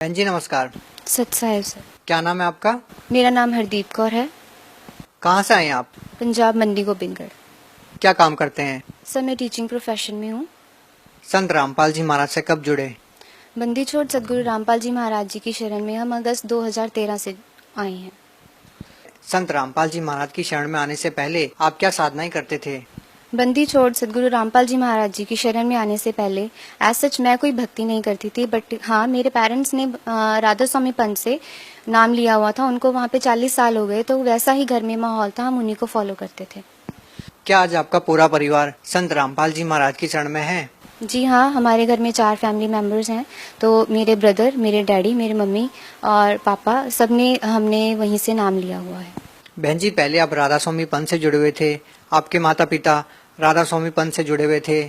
बहन जी नमस्कार। सत साहिब सर। क्या नाम है आपका? मेरा नाम हरदीप कौर है। कहाँ से आए हैं आप? पंजाब मंडी गोबिंदगढ़। क्या काम करते हैं? सर मैं टीचिंग प्रोफेशन में हूँ। संत रामपाल जी महाराज से कब जुड़े? बंदी छोड़ सदगुरु रामपाल जी महाराज जी की शरण में हम अगस्त 2013 से आए हैं। संत रामपाल जी महाराज की शरण में आने से पहले आप क्या साधनाएं करते थे? बंदी छोड़ सदगुरु रामपाल जी महाराज जी की शरण में आने से पहले एज सच मैं कोई भक्ति नहीं करती थी, बट हाँ मेरे पेरेंट्स ने राधा स्वामी पंथ से नाम लिया हुआ था। उनको वहाँ पे 40 साल हो गए, तो वैसा ही घर में माहौल था, हम उन्हीं को फॉलो करते थे। क्या आज आपका पूरा परिवार संत रामपाल जी महाराज की शरण में है? जी हाँ, हमारे घर में 4 फैमिली मेम्बर्स हैं। तो मेरे ब्रदर, मेरे डैडी, मेरे मम्मी और पापा, सब ने हमने वहीं से नाम लिया हुआ है। बहन जी पहले आप राधा स्वामी पंथ से जुड़े हुए थे, आपके माता पिता राधा स्वामी पंथ से जुड़े हुए थे,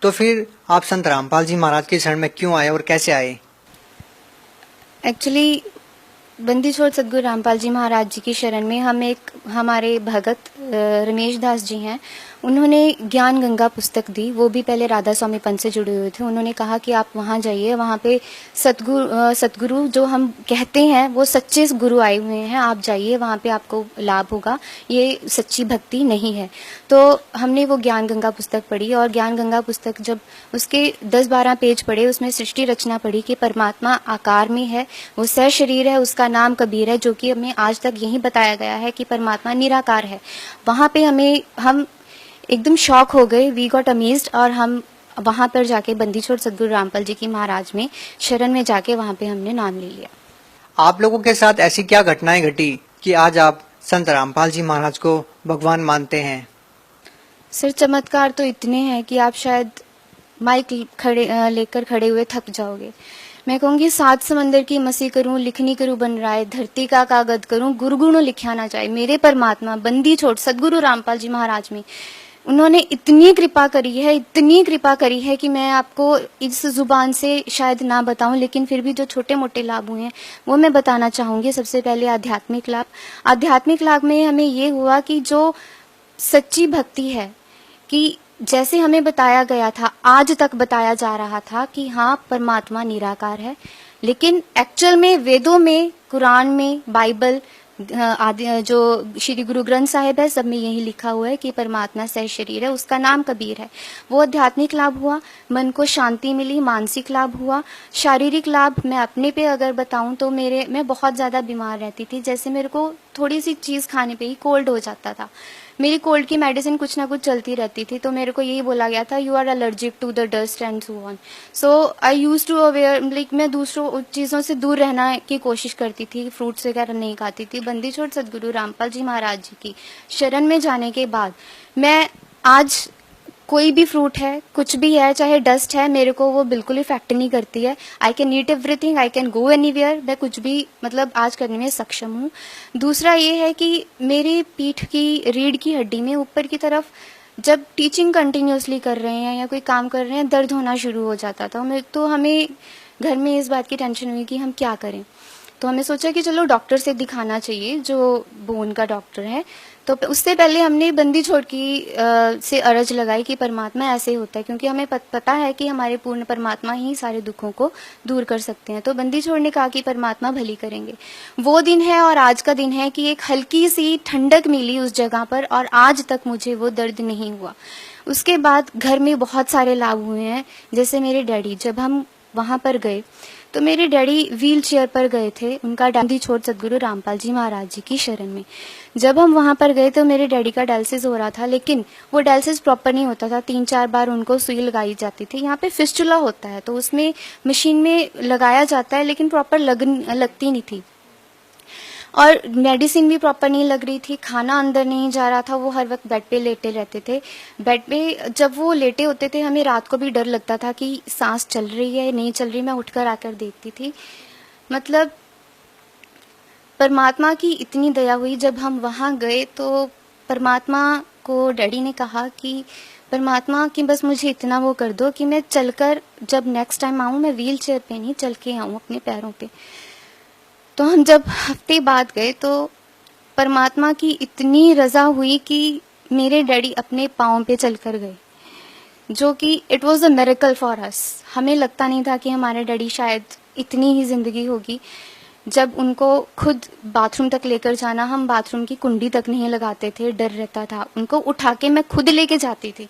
तो फिर आप संत रामपाल जी महाराज की शरण में क्यों आए और कैसे आए? एक्चुअली बंदी छोड़ सदगुरु रामपाल जी महाराज जी की शरण में हमारे भगत रमेश दास जी हैं, उन्होंने ज्ञान गंगा पुस्तक दी। वो भी पहले राधा स्वामी पंथ से जुड़े हुए थे। उन्होंने कहा कि आप वहाँ जाइए, वहाँ पे सतगुरु जो हम कहते हैं वो सच्चे गुरु आए हुए हैं, आप जाइए, वहाँ पे आपको लाभ होगा, ये सच्ची भक्ति नहीं है। तो हमने वो ज्ञान गंगा पुस्तक पढ़ी, और ज्ञान गंगा पुस्तक जब उसके 10-12 पेज पढ़े, उसमें सृष्टि रचना पढ़ी कि परमात्मा आकार में है, वो शरीर है, उसका नाम कबीर है, जो कि हमें आज तक यही बताया गया है कि परमात्मा निराकार है। वहाँ पे हम एकदम शॉक हो गए, वी गॉट अमेज्ड, और हम वहाँ पर जाके बंदी छोड़ सदगुरु रामपाल जी की महाराज में शरण में जाके वहाँ पे हमने नाम ले लिया। आप लोगों के साथ ऐसी क्या घटनाएं घटी कि आज आप संत रामपाल जी महाराज को भगवान मानते हैं? सर चमत्कार तो इतने हैं कि आप शायद माइक लेकर खड़े हुए थक जाओगे। मैं कहूँगी 7 समंदर की मसी करूँ, लिखनी करूँ बन रहा है, धरती का कागज करूँ, गुरगुणों लिखा ना जाए। मेरे परमात्मा बंदी छोड़ सदगुरु रामपाल जी महाराज में उन्होंने इतनी कृपा करी है, इतनी कृपा करी है कि मैं आपको इस जुबान से शायद ना बताऊं, लेकिन फिर भी जो छोटे मोटे लाभ हुए हैं वो मैं बताना चाहूंगी। सबसे पहले आध्यात्मिक लाभ। आध्यात्मिक लाभ में हमें ये हुआ कि जो सच्ची भक्ति है, कि जैसे हमें बताया गया था, आज तक बताया जा रहा था कि हाँ परमात्मा निराकार है, लेकिन एक्चुअल में वेदों में, कुरान में, बाइबल आदि जो श्री गुरु ग्रंथ साहिब है, सब में यही लिखा हुआ है कि परमात्मा सह शरीर है, उसका नाम कबीर है। वो आध्यात्मिक लाभ हुआ, मन को शांति मिली, मानसिक लाभ हुआ। शारीरिक लाभ मैं अपने पे अगर बताऊं तो मैं बहुत ज्यादा बीमार रहती थी। जैसे मेरे को थोड़ी सी चीज खाने पे ही कोल्ड हो जाता था। मेरी कोल्ड की मेडिसिन कुछ ना कुछ चलती रहती थी, तो मेरे को यही बोला गया था, you are allergic to the dust and so on. So I use to aware, like मैं दूसरों चीज़ों से दूर रहना की कोशिश करती थी, फ्रूट्स वगैरह नहीं खाती थी। बंदी छोड़ सदगुरु रामपाल जी महाराज जी की शरण में जाने के बाद मैं आज कोई भी फ्रूट है, कुछ भी है, चाहे डस्ट है, मेरे को वो बिल्कुल इफेक्ट नहीं करती है। I can eat everything, I can go anywhere, मैं कुछ भी मतलब आज करने में सक्षम हूँ। दूसरा ये है कि मेरी पीठ की रीढ़ की हड्डी में ऊपर की तरफ जब टीचिंग कंटिन्यूसली कर रहे हैं या कोई काम कर रहे हैं, दर्द होना शुरू हो जाता था। तो हमें घर में इस बात की टेंशन हुई कि हम क्या करें। तो हमें सोचा कि चलो डॉक्टर से दिखाना चाहिए, जो बोन का डॉक्टर है। तो उससे पहले हमने बंदी छोड़ की से अरज लगाई कि परमात्मा ऐसे होता है, क्योंकि हमें पता है कि हमारे पूर्ण परमात्मा ही सारे दुखों को दूर कर सकते हैं। तो बंदी छोड़ ने कहा कि परमात्मा भली करेंगे। वो दिन है और आज का दिन है कि एक हल्की सी ठंडक मिली उस जगह पर, और आज तक मुझे वो दर्द नहीं हुआ। उसके बाद घर में बहुत सारे लाभ हुए हैं। जैसे मेरे डैडी, जब हम वहां पर गए तो मेरे डैडी व्हील चेयर पर गए थे, उनका बंदी छोड़ सदगुरु रामपाल जी महाराज जी की शरण में। जब हम वहां पर गए तो मेरे डैडी का डायलिसिस हो रहा था, लेकिन वो डायलिसिस प्रॉपर नहीं होता था। 3-4 बार उनको सुई लगाई जाती थी। यहाँ पे फिस्टुला होता है, तो उसमें मशीन में लगाया जाता है, लेकिन प्रॉपर लगती नहीं थी, और मेडिसिन भी प्रॉपर नहीं लग रही थी। खाना अंदर नहीं जा रहा था, वो हर वक्त बेड पे लेटे रहते थे। बेड पे जब वो लेटे होते थे, हमें रात को भी डर लगता था कि सांस चल रही है नहीं चल रही। मैं उठकर आकर देखती थी। मतलब परमात्मा की इतनी दया हुई। जब हम वहां गए तो परमात्मा को डैडी ने कहा कि परमात्मा कि बस मुझे इतना वो कर दो कि मैं चलकर जब नेक्स्ट टाइम आऊं, मैं व्हील चेयर पे नहीं, चल के आऊं अपने पैरों पे। तो हम जब हफ्ते बाद गए तो परमात्मा की इतनी रजा हुई कि मेरे डैडी अपने पाँव पे चलकर गए, जो कि it was a miracle for us. हमें लगता नहीं था कि हमारे डैडी शायद इतनी ही जिंदगी होगी। जब उनको खुद बाथरूम तक लेकर जाना, हम बाथरूम की कुंडी तक नहीं लगाते थे, डर रहता था। उनको उठा के मैं खुद लेके जाती थी,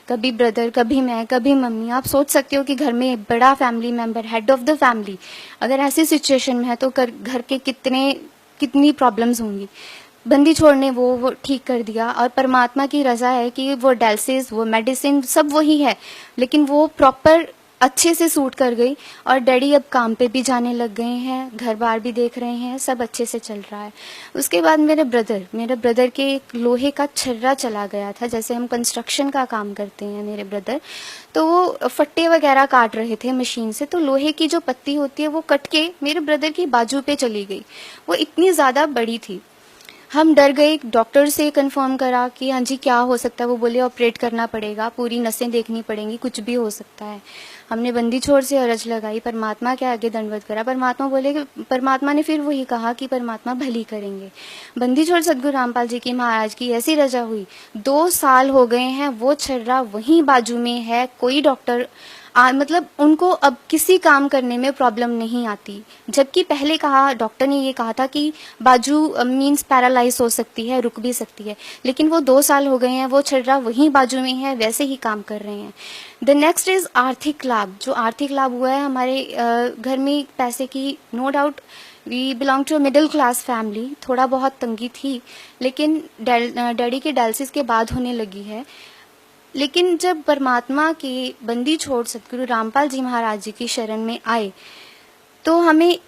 कभी ब्रदर, कभी मैं, कभी मम्मी। आप सोच सकते हो कि घर में एक बड़ा family member, head of the family, अगर ऐसी सिचुएशन में है तो घर के कितनी प्रॉब्लम्स होंगी। बंदी छोड़ ने वो ठीक कर दिया, और परमात्मा की रजा है कि वो डायलिसिस, वो मेडिसिन सब वही है, लेकिन वो प्रॉपर अच्छे से सूट कर गई। और डैडी अब काम पे भी जाने लग गए हैं, घर बार भी देख रहे हैं, सब अच्छे से चल रहा है। उसके बाद मेरे ब्रदर के एक लोहे का छर्रा चला गया था। जैसे हम कंस्ट्रक्शन का काम करते हैं मेरे ब्रदर, तो वो फट्टे वगैरह काट रहे थे मशीन से, तो लोहे की जो पत्ती होती है वो कट के मेरे ब्रदर की बाजू पे चली गई। वो इतनी ज्यादा बड़ी थी, हम डर गए। डॉक्टर से कंफर्म करा कि हाँ जी क्या हो सकता है, वो बोले ऑपरेट करना पड़ेगा, पूरी नसें देखनी पड़ेंगी, कुछ भी हो सकता है। हमने बंदी छोड़ से अरज लगाई, परमात्मा के आगे दंडवत करा। परमात्मा ने फिर वही कहा कि परमात्मा भली करेंगे। बंदी छोड़ सदगुरु रामपाल जी की महाराज की ऐसी रजा हुई, 2 साल हो गए हैं, वो छर्रा वहीं बाजू में है। कोई डॉक्टर मतलब उनको अब किसी काम करने में प्रॉब्लम नहीं आती। जबकि पहले डॉक्टर ने ये कहा था कि बाजू मींस पैरालाइज हो सकती है, रुक भी सकती है, लेकिन वो 2 साल हो गए हैं, वो छर्रा वहीं बाजू में है, वैसे ही काम कर रहे हैं। द नेक्स्ट इज आर्थिक लाभ। जो आर्थिक लाभ हुआ है हमारे घर में पैसे की, no doubt we belong to middle class family, थोड़ा बहुत तंगी थी, लेकिन डैडी के डायलिसिस के बाद होने लगी है। लेकिन जब परमात्मा के बंदी छोड़ सतगुरु रामपाल जी महाराज जी की शरण में आए, तो हमें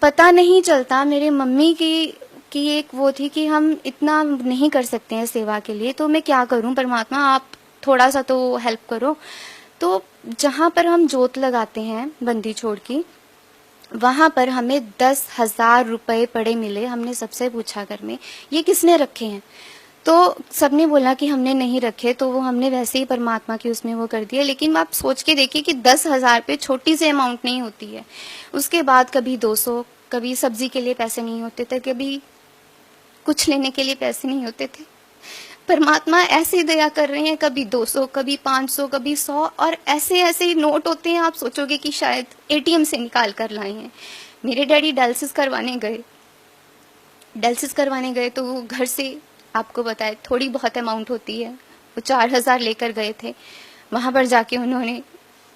पता नहीं चलता। मेरे मम्मी की एक वो थी कि हम इतना नहीं कर सकते हैं सेवा के लिए, तो मैं क्या करूं, परमात्मा आप थोड़ा सा तो हेल्प करो। तो जहां पर हम जोत लगाते हैं बंदी छोड़ की, वहां पर हमें 10,000 रुपए पड़े मिले। हमने सबसे पूछा घर में ये किसने रखे हैं, तो सबने बोला कि हमने नहीं रखे, तो वो हमने वैसे ही परमात्मा की उसमें वो कर दिया। लेकिन आप सोच के देखिए कि 10,000 पे छोटी सी अमाउंट नहीं होती है। उसके बाद कभी 200, कभी सब्जी के लिए पैसे नहीं होते थे, कभी कुछ लेने के लिए पैसे नहीं होते थे। परमात्मा ऐसे दया कर रहे हैं, कभी 200, कभी 500, कभी 100, और ऐसे ऐसे नोट होते हैं, आप सोचोगे कि शायद एटीएम से निकाल कर लाए हैं। मेरे डैडी डायलिसिस करवाने गए तो वो घर से, आपको बताए, थोड़ी बहुत अमाउंट होती है, वो 4,000 लेकर गए थे। वहां पर जाके उन्होंने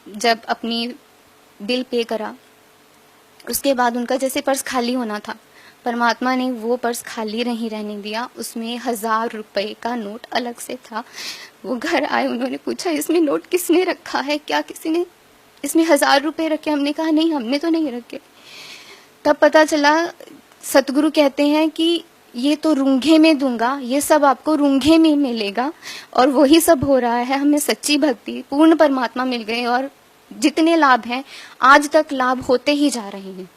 जब अपनी बिल पे करा, उसके बाद उनका जैसे पर्स खाली होना था, परमात्मा ने वो पर्स खाली नहीं रहने दिया, उसमें 1,000 रुपए का नोट अलग से था। वो घर आए, उन्होंने पूछा इसमें नोट किसने रखा है, क्या किसी ने इसमें 1,000 रुपए रखे? हमने कहा नहीं, हमने तो नहीं रखे। तब पता चला, सतगुरु कहते हैं कि ये तो रूंघे में दूंगा, ये सब आपको रूंघे में मिलेगा, और वही सब हो रहा है। हमें सच्ची भक्ति, पूर्ण परमात्मा मिल गए, और जितने लाभ हैं आज तक लाभ होते ही जा रहे हैं।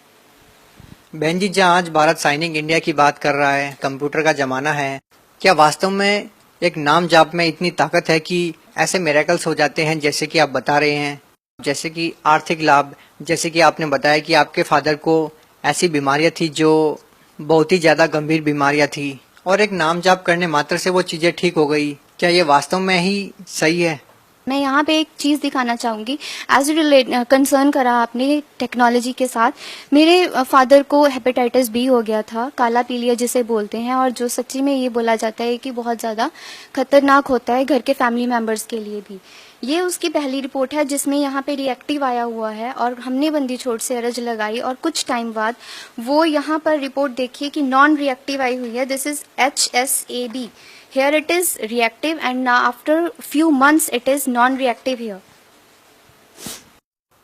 बहन जी, जहाँ आज भारत साइनिंग इंडिया की बात कर रहा है, कंप्यूटर का जमाना है, क्या वास्तव में एक नाम जाप में इतनी ताकत है कि ऐसे मिरेकल्स हो जाते हैं जैसे कि आप बता रहे हैं? जैसे कि आर्थिक लाभ, जैसे कि आपने बताया कि आपके फादर को ऐसी बीमारियां थी जो बहुत ही ज्यादा गंभीर बीमारियां थी, और एक नाम जाप करने मात्र से वो चीजें ठीक हो गई। क्या ये वास्तव में ही सही है? मैं यहाँ पे एक चीज दिखाना चाहूंगी, एज रिलेट कंसर्न करा आपने टेक्नोलॉजी के साथ। मेरे फादर को हेपेटाइटिस बी हो गया था, काला पीलिया जिसे बोलते हैं, और जो सच्ची में ये बोला जाता है कि बहुत ज्यादा खतरनाक होता है घर के फैमिली मेंबर्स के लिए भी। ये उसकी पहली रिपोर्ट है जिसमें यहाँ पे रिएक्टिव आया हुआ है, और हमने बंदी छोड़ से अरज लगाई, और कुछ टाइम बाद वो यहाँ पर रिपोर्ट देखिए कि नॉन रिएक्टिव आई हुई है। This is HSAB, here it is reactive, and now after few months it is non-reactive here.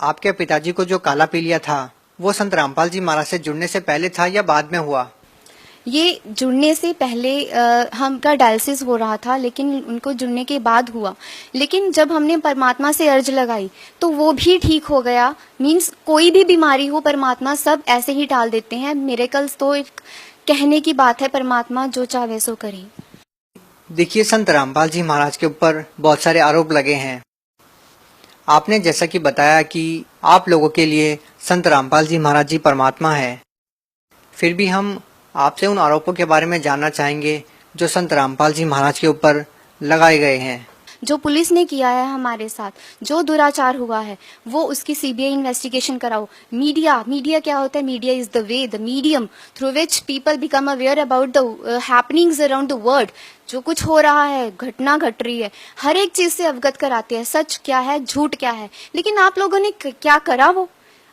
आपके पिताजी को जो काला पीलिया था, वो संत रामपाल जी महाराज से जुड़ने से पहले था या बाद में हुआ? ये जुड़ने से पहले हमका डायलिसिस हो रहा था, लेकिन उनको जुड़ने के बाद हुआ। लेकिन जब हमने परमात्मा से अर्ज लगाई तो वो भी ठीक हो गया। मींस कोई भी बीमारी हो, परमात्मा सब ऐसे ही टाल देते हैं। मिरेकल्स तो एक कहने की बात है, परमात्मा जो चाहे सो करे। देखिए, संत रामपाल जी महाराज के ऊपर बहुत सारे आरोप लगे हैं। आपने जैसा कि बताया कि आप लोगों के लिए संत रामपाल जी महाराज जी परमात्मा है, फिर भी हम आपसे उन आरोपों के बारे में जानना चाहेंगे जो संत रामपाल जी महाराज के ऊपर लगाए गए हैं। जो पुलिस ने किया है हमारे साथ, जो दुराचार हुआ है, वो उसकी सीबीआई इन्वेस्टिगेशन कराओ। मीडिया क्या होता है? Media is the way, the medium through which people become aware about the happenings around the world. जो कुछ हो रहा है, घटना घट रही है, हर एक चीज से अवगत कराते हैं, सच क्या है, झूठ क्या है। लेकिन आप लोगों ने क्या करा? वो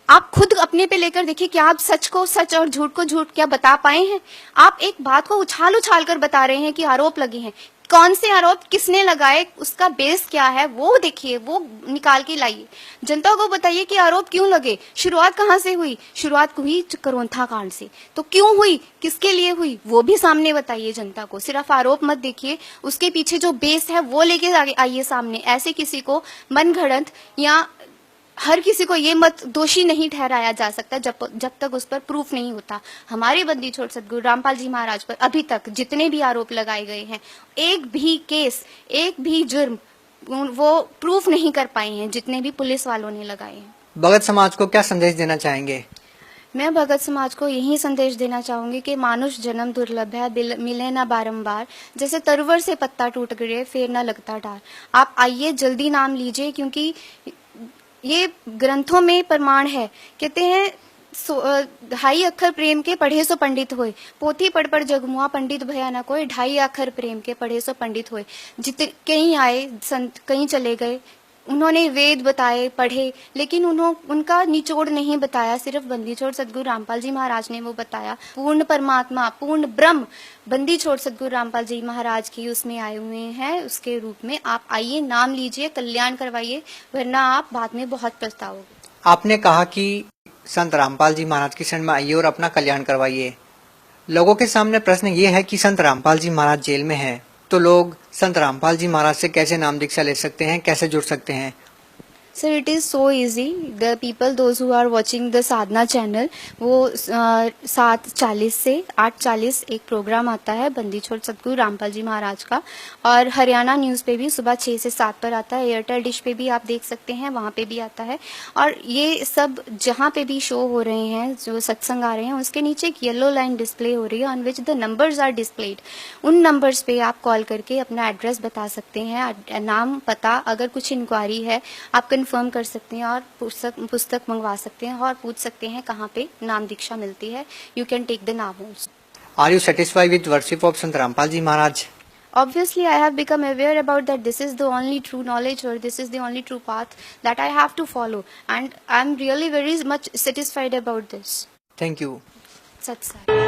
आप खुद अपने पे लेकर देखिए, क्या आप सच को सच और झूठ को झूठ क्या बता पाए हैं? आप एक बात को उछाल उछाल कर बता रहे हैं कि आरोप लगे हैं। कौन से आरोप, किसने लगाए, उसका बेस क्या है, वो देखिए, वो निकाल के लाइए। जनता को बताइए कि आरोप क्यों लगे, शुरुआत कहाँ से हुई? शुरुआत हुई करोंथा कांड से। तो क्यों हुई, किसके लिए हुई, वो भी सामने बताइए जनता को। सिर्फ आरोप मत देखिए, उसके पीछे जो बेस है वो लेके आइए सामने। ऐसे किसी को मनगढ़ंत या हर किसी को ये मत दोषी नहीं ठहराया जा सकता जब तक उस पर प्रूफ नहीं होता। हमारे बंदी छोड़ सदगुरु रामपाल जी महाराज पर अभी तक जितने भी आरोप लगाए गए हैं, एक भी केस, एक भी जुर्म वो प्रूफ नहीं कर पाए हैं, जितने भी पुलिस वालों ने लगाए हैं। भगत समाज को क्या संदेश देना चाहेंगे? मैं भगत समाज को यही संदेश देना चाहूंगी कि मानुष जन्म दुर्लभ है, मिले ना बारंबार। जैसे तरवर से पत्ता टूट गए, फिर ना लगता डार। आप आइए, जल्दी नाम लीजिए, क्योंकि ये ग्रंथों में प्रमाण है। कहते हैं ढाई अक्षर प्रेम के पढ़े सो पंडित होए, पोथी पढ़ पढ़ जगमुआ पंडित भया न कोई। ढाई अक्षर प्रेम के पढ़े सो पंडित होए। कहीं आए संत, कहीं चले गए, उन्होंने वेद बताए, पढ़े, लेकिन उनका निचोड़ नहीं बताया। सिर्फ बंदी छोड़ सदगुरु रामपाल जी महाराज ने वो बताया। पूर्ण परमात्मा, पूर्ण ब्रह्म बंदी छोड़ सदगुरु रामपाल जी महाराज की उसमें आए हुए हैं, उसके रूप में। आप आइए, नाम लीजिए, कल्याण करवाइए, वरना आप बाद में बहुत पछताओगे। आपने कहा कि संत रामपाल जी महाराज की शरण में आइए और अपना कल्याण करवाइए। लोगों के सामने प्रश्न ये है कि संत रामपाल जी महाराज जेल में हैं, तो लोग संत रामपाल जी महाराज से कैसे नाम दीक्षा ले सकते हैं, कैसे जुड़ सकते हैं? Sir, it is so easy. The people, those who are watching the Sadhana channel, वो 7:40 से 8:40 एक प्रोग्राम आता है बंदी छोड़ सतगुरु रामपाल जी महाराज का, और हरियाणा न्यूज़ पे भी सुबह 6 से 7 पर आता है। एयरटेल डिश पे भी आप देख सकते हैं, वहाँ पे भी आता है। और ये सब जहाँ पे भी शो हो रहे हैं, जो सत्संग आ रहे हैं, उसके नीचे एक येलो लाइन डिस्प्ले हो रही है, on which the numbers are displayed. उन नंबर्स पे आप कॉल करके अपना एड्रेस बता सकते हैं, नाम, पता, अगर कुछ इंक्वायरी है आप कंफर्म कर सकते हैं, और पुस्तक मंगवा सकते हैं, और पूछ सकते हैं कहाँ पे नाम दीक्षा मिलती है। You can take the naam also. Are you satisfied with worship of Sant Rampal ji Maharaj? Obviously, I have become aware about that this is the only true knowledge, or this is the only true path that I have to follow, and I'm really very much satisfied about this. Thank you. Satsang.